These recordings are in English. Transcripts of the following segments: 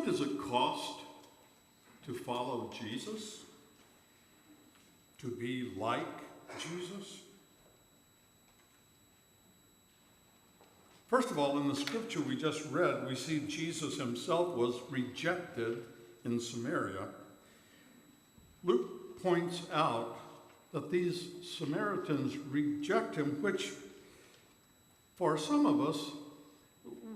What does it cost to follow Jesus? To be like Jesus? First of all, in the scripture we just read, we see Jesus himself was rejected in Samaria. Luke points out that these Samaritans reject him, which for some of us,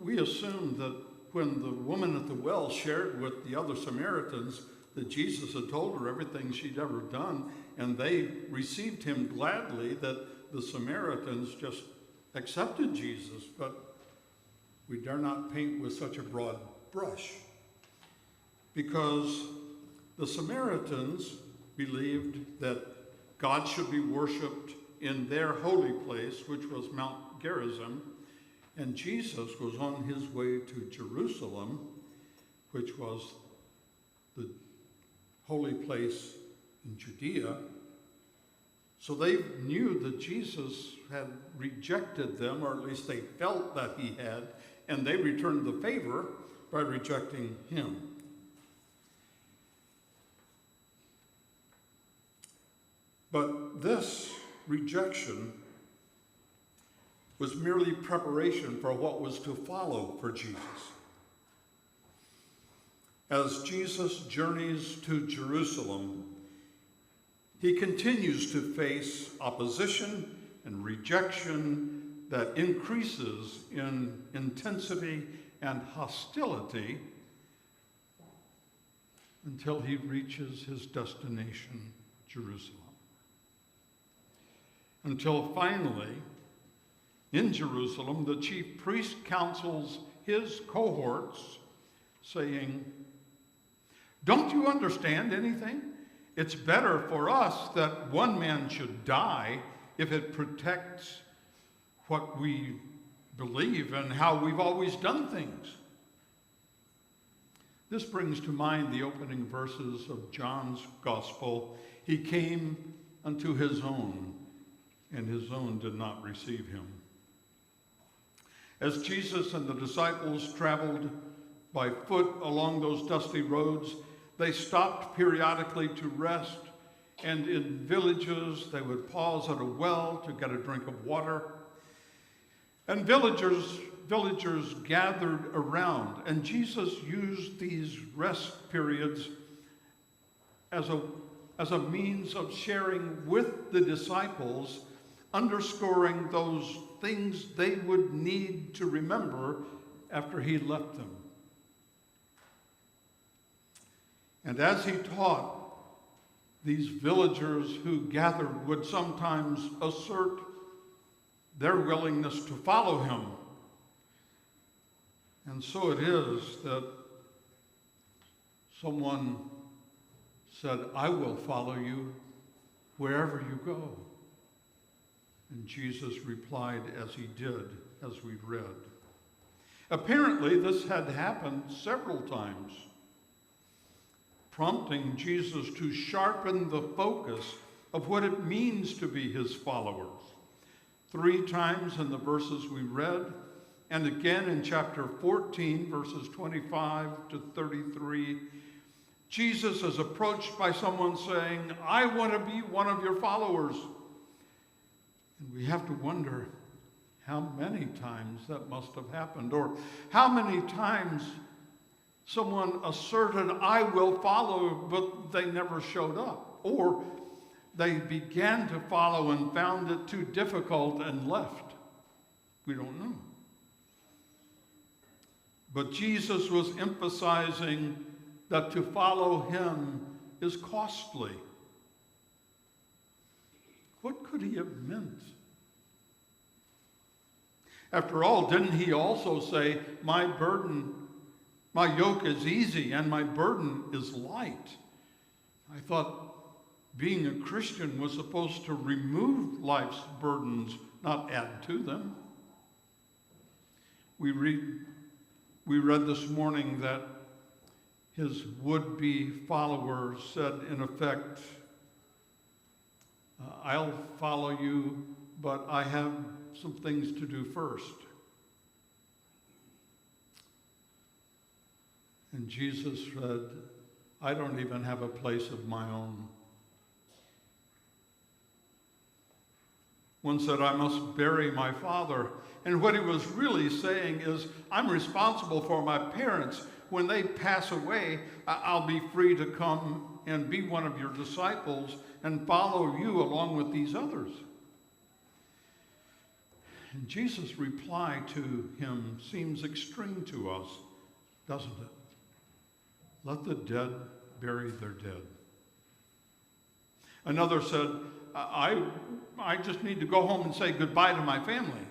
we assume that when the woman at the well shared with the other Samaritans that Jesus had told her everything she'd ever done, and they received him gladly, that the Samaritans just accepted Jesus. But we dare not paint with such a broad brush, because the Samaritans believed that God should be worshipped in their holy place, which was Mount Gerizim, and Jesus was on his way to Jerusalem, which was the holy place in Judea. So they knew that Jesus had rejected them, or at least they felt that he had, and they returned the favor by rejecting him. But this rejection was merely preparation for what was to follow for Jesus. As Jesus journeys to Jerusalem, he continues to face opposition and rejection that increases in intensity and hostility until he reaches his destination, Jerusalem. Until finally, in Jerusalem, the chief priest counsels his cohorts, saying, "Don't you understand anything? It's better for us that one man should die if it protects what we believe and how we've always done things." This brings to mind the opening verses of John's Gospel. He came unto his own, and his own did not receive him. As Jesus and the disciples traveled by foot along those dusty roads, they stopped periodically to rest, and in villages they would pause at a well to get a drink of water. And villagers gathered around, and Jesus used these rest periods as a means of sharing with the disciples, underscoring those things they would need to remember after he left them. And as he taught, these villagers who gathered would sometimes assert their willingness to follow him. And so it is that someone said, "I will follow you wherever you go." And Jesus replied as he did, as we read. Apparently, this had happened several times, prompting Jesus to sharpen the focus of what it means to be his followers. 3 times in the verses we read, and again in chapter 14, verses 25 to 33, Jesus is approached by someone saying, "I want to be one of your followers." And we have to wonder how many times that must have happened, or how many times someone asserted, "I will follow," but they never showed up, or they began to follow and found it too difficult and left. We don't know. But Jesus was emphasizing that to follow him is costly. What could he have meant? After all, didn't he also say, my yoke is easy and my burden is light"? I thought being a Christian was supposed to remove life's burdens, not add to them. We read this morning that his would-be followers said, in effect, "I'll follow you, but I have some things to do first." And Jesus said, I don't even have a place of my own. One said, I must bury my father. And what he was really saying is, I'm responsible for my parents. When they pass away, I'll be free to come and be one of your disciples and follow you along with these others. And Jesus' reply to him seems extreme to us, doesn't it? Let the dead bury their dead. Another said, I just need to go home and say goodbye to my family.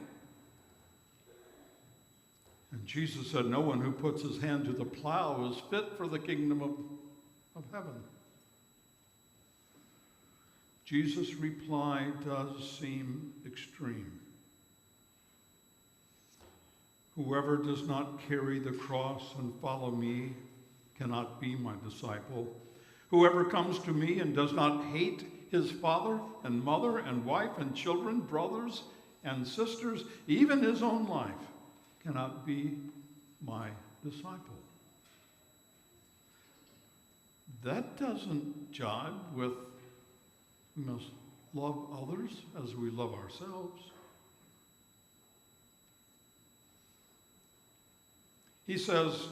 And Jesus said, no one who puts his hand to the plow is fit for the kingdom of heaven. Jesus' reply does seem extreme. Whoever does not carry the cross and follow me cannot be my disciple. Whoever comes to me and does not hate his father and mother and wife and children, brothers and sisters, even his own life, cannot be my disciple. That doesn't jibe with we must love others as we love ourselves. He says,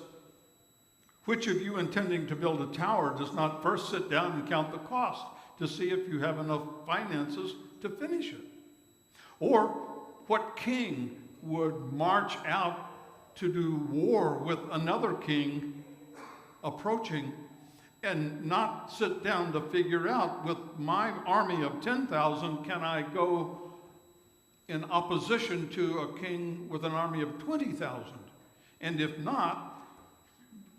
which of you intending to build a tower does not first sit down and count the cost to see if you have enough finances to finish it? Or what king would march out to do war with another king approaching and not sit down to figure out, with my army of 10,000, can I go in opposition to a king with an army of 20,000? And if not,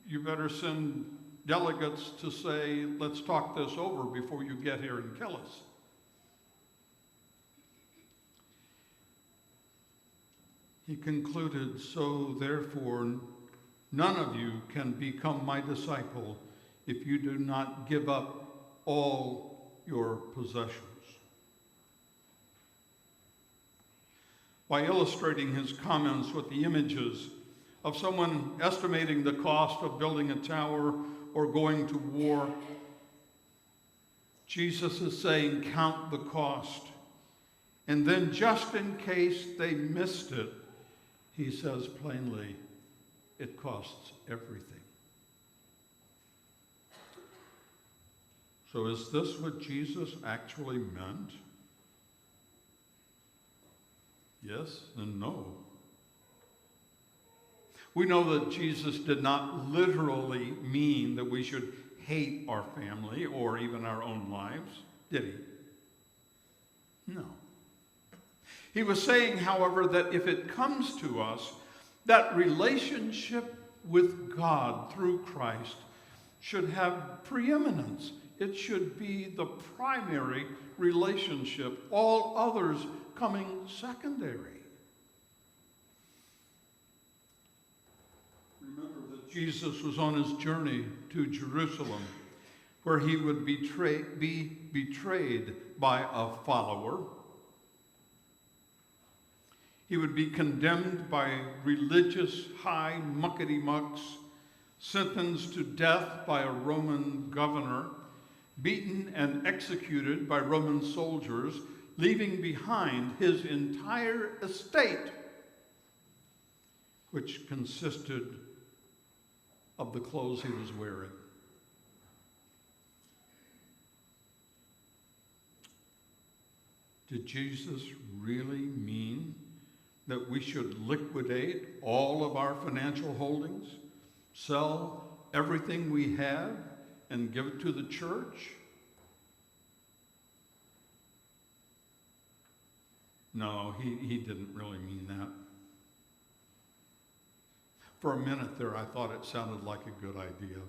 you better send delegates to say, let's talk this over before you get here and kill us. He concluded, so therefore, none of you can become my disciple if you do not give up all your possessions. By illustrating his comments with the images of someone estimating the cost of building a tower or going to war, Jesus is saying, count the cost. And then, just in case they missed it, he says plainly, it costs everything. So is this what Jesus actually meant? Yes and no. We know that Jesus did not literally mean that we should hate our family or even our own lives, did he? No. He was saying, however, that if it comes to us, that relationship with God through Christ should have preeminence. It should be the primary relationship, all others coming secondary. Remember that Jesus was on his journey to Jerusalem, where he would be betrayed by a follower. He would be condemned by religious high muckety-mucks, sentenced to death by a Roman governor, beaten and executed by Roman soldiers, leaving behind his entire estate, which consisted of the clothes he was wearing. Did Jesus really mean that we should liquidate all of our financial holdings, sell everything we have, and give it to the church? No, he didn't really mean that. For a minute there, I thought it sounded like a good idea.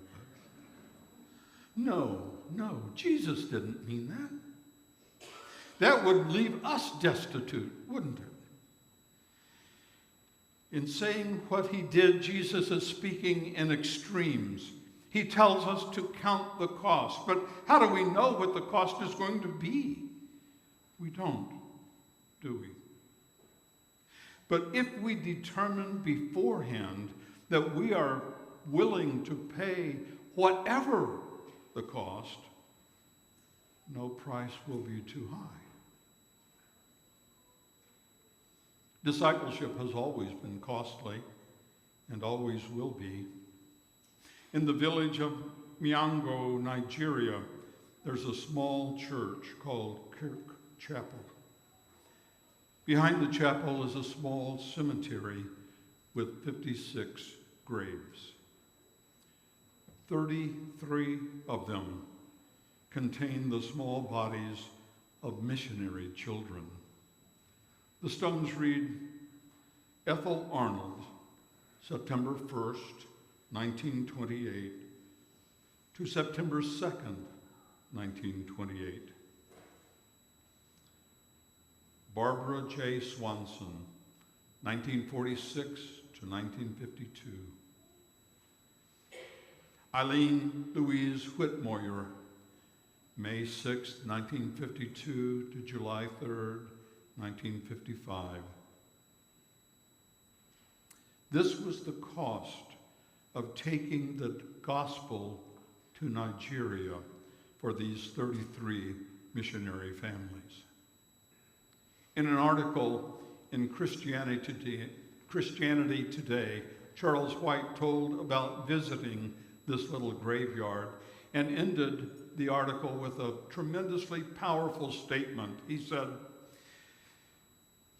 No, Jesus didn't mean that. That would leave us destitute, wouldn't it? In saying what he did, Jesus is speaking in extremes. He tells us to count the cost. But how do we know what the cost is going to be? We don't, do we? But if we determine beforehand that we are willing to pay whatever the cost, no price will be too high. Discipleship has always been costly and always will be. In the village of Miango, Nigeria, there's a small church called Kirk Chapel. Behind the chapel is a small cemetery with 56 graves. 33 of them contain the small bodies of missionary children. The stones read, Ethel Arnold, September 1st, 1928, to September 2nd, 1928. Barbara J. Swanson, 1946 to 1952. Eileen Louise Whitmoyer, May 6, 1952 to July 3rd, 1955. This was the cost of taking the gospel to Nigeria for these 33 missionary families. In an article in Christianity Today, Charles White told about visiting this little graveyard and ended the article with a tremendously powerful statement. He said,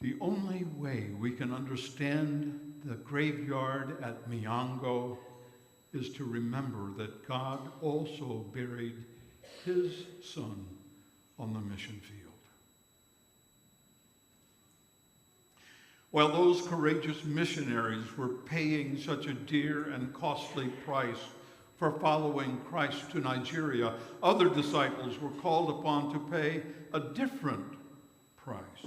"The only way we can understand the graveyard at Miango is to remember that God also buried his son on the mission field." While those courageous missionaries were paying such a dear and costly price for following Christ to Nigeria, other disciples were called upon to pay a different price.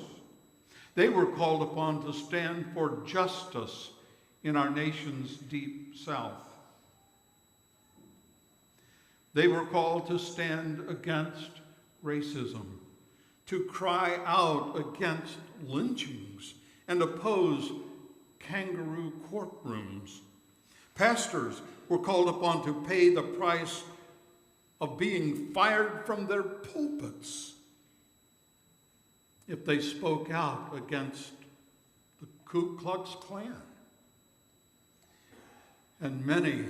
They were called upon to stand for justice in our nation's deep south. They were called to stand against racism, to cry out against lynchings, and oppose kangaroo courtrooms. Pastors were called upon to pay the price of being fired from their pulpits if they spoke out against the Ku Klux Klan. And many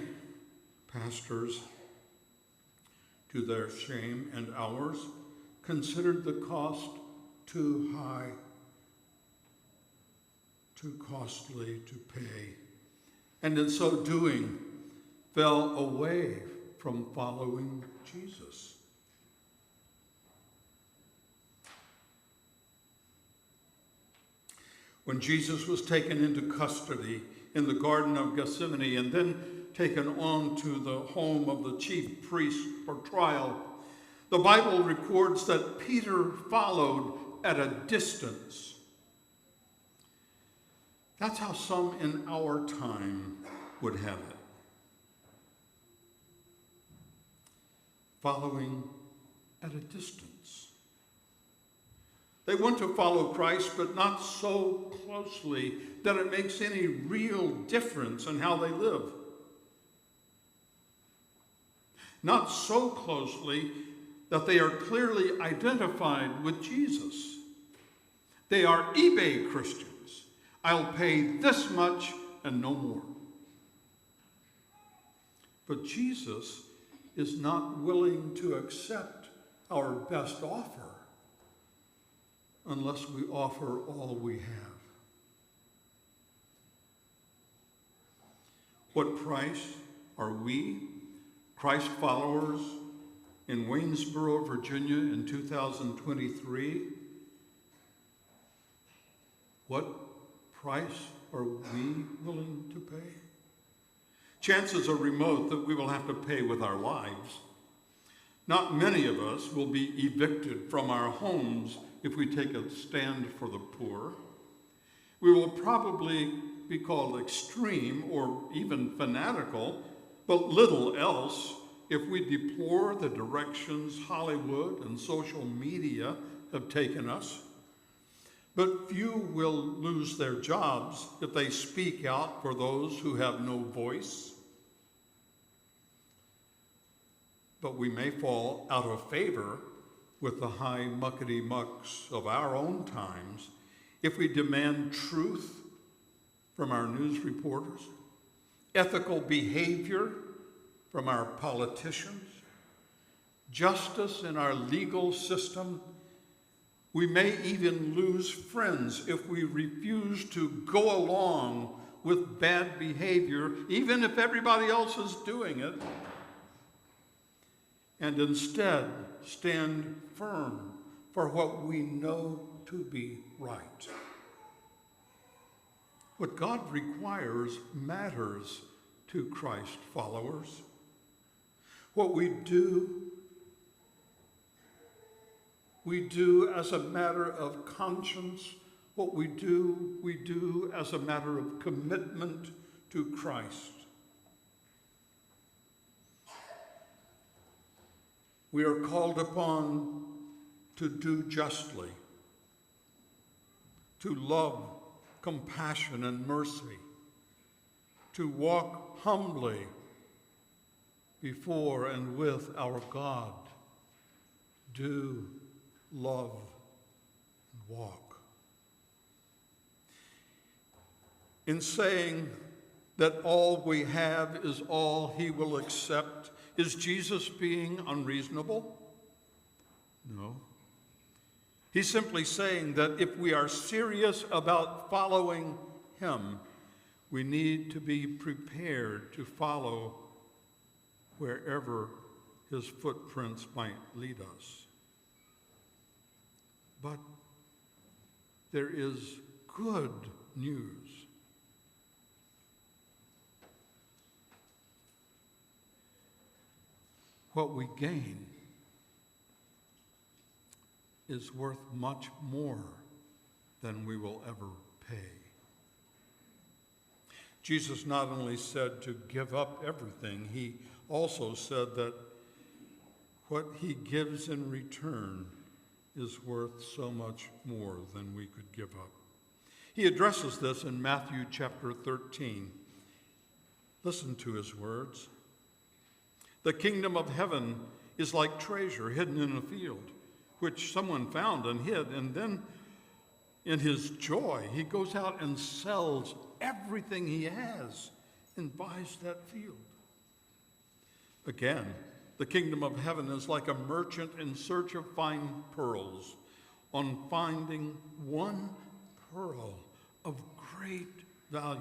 pastors, to their shame and ours, considered the cost too high, too costly to pay, and in so doing, fell away from following Jesus. When Jesus was taken into custody in the Garden of Gethsemane and then taken on to the home of the chief priest for trial, the Bible records that Peter followed at a distance. That's how some in our time would have it. Following at a distance. They want to follow Christ, but not so closely that it makes any real difference in how they live. Not so closely that they are clearly identified with Jesus. They are eBay Christians. I'll pay this much and no more. But Jesus is not willing to accept our best offer unless we offer all we have. What price are we, Christ followers, in Waynesboro, Virginia in 2023? What price are we willing to pay? Chances are remote that we will have to pay with our lives. Not many of us will be evicted from our homes if we take a stand for the poor. We will probably be called extreme or even fanatical, but little else if we deplore the directions Hollywood and social media have taken us. But few will lose their jobs if they speak out for those who have no voice. But we may fall out of favor with the high muckety-mucks of our own times if we demand truth from our news reporters, ethical behavior from our politicians, justice in our legal system. We may even lose friends if we refuse to go along with bad behavior, even if everybody else is doing it, and instead stand firm for what we know to be right. What God requires matters to Christ followers. What we do as a matter of conscience. What we do as a matter of commitment to Christ. We are called upon to do justly, to love, compassion, and mercy, to walk humbly before and with our God. Do, love, and walk. In saying that all we have is all he will accept, is Jesus being unreasonable? No. He's simply saying that if we are serious about following him, we need to be prepared to follow wherever his footprints might lead us. But there is good news. What we gain is worth much more than we will ever pay. Jesus not only said to give up everything, he also said that what he gives in return is worth so much more than we could give up. He addresses this in Matthew chapter 13. Listen to his words. The kingdom of heaven is like treasure hidden in a field, which someone found and hid, and then in his joy, he goes out and sells everything he has and buys that field. Again, the kingdom of heaven is like a merchant in search of fine pearls. On finding one pearl of great value,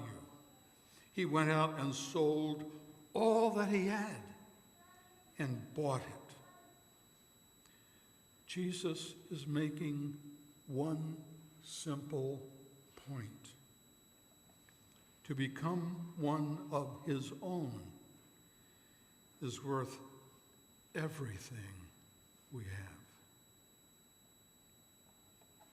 he went out and sold all that he had and bought it. Jesus is making one simple point. To become one of his own is worth everything we have.